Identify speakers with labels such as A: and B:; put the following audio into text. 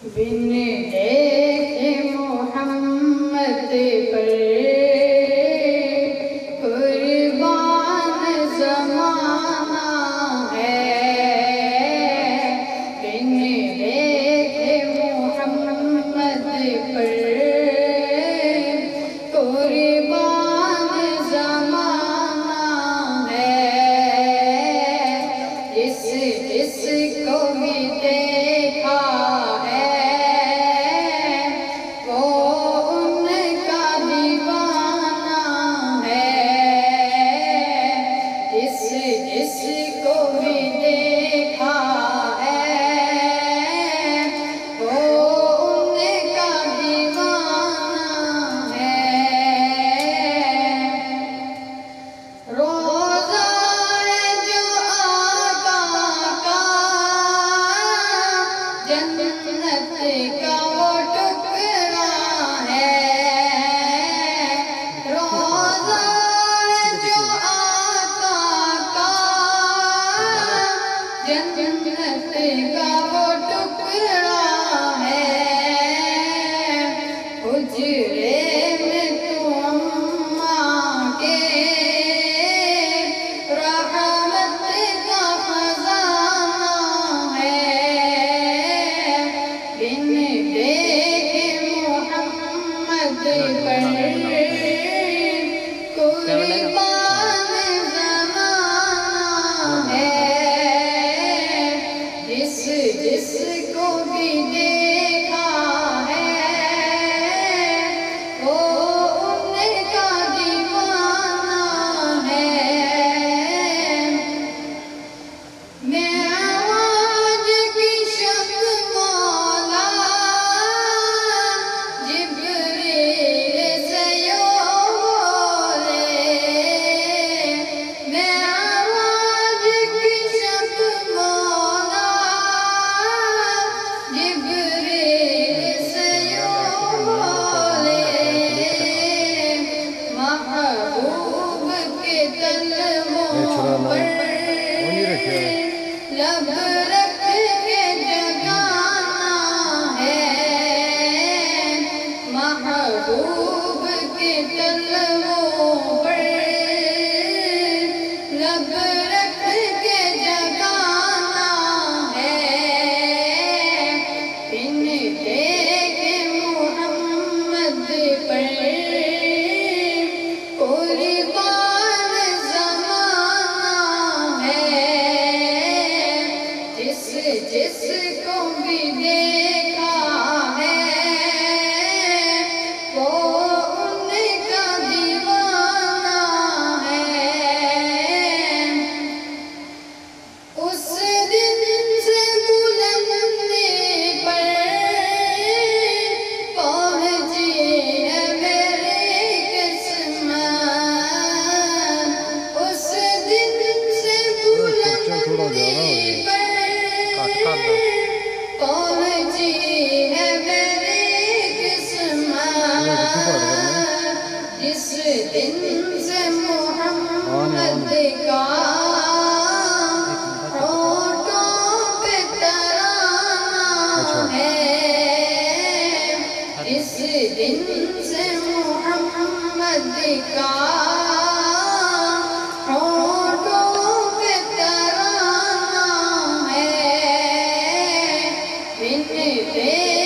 A: بن دیکھے محمد پر قربان زمانہ ہے، بن دیکھے محمد پر قربان زمانہ ہے، جس کو بھی دیکھا جس کو بھی دیکھا ہے وہ ان کا دیوانہ ہے، معراج کی شب مولا جبریل سے یوں بولے، معراج کی شب مولا جبریل سے یوں بولے، محبوب کے تلووں پر لب رکھ کے جگانا ہے، محبوب کے تلووں پر لب رکھ کے جگانا ہے، بن دیکھے محمد پر قربان زمانہ ہے، جس کو بھی دیکھا ہے وہ ان کا دیوانہ ہے، اس دن سے بلندی پر پہنچی ہے میری قسمت، اس دن سے بلندی پر پہنچی ہے میری قسمت، جس دن سے محمد کا ہونٹوں پہ ترانہ ہے، جس دن سے محمد کا ہونٹوں پہ ترانہ ہے، بن دیکھے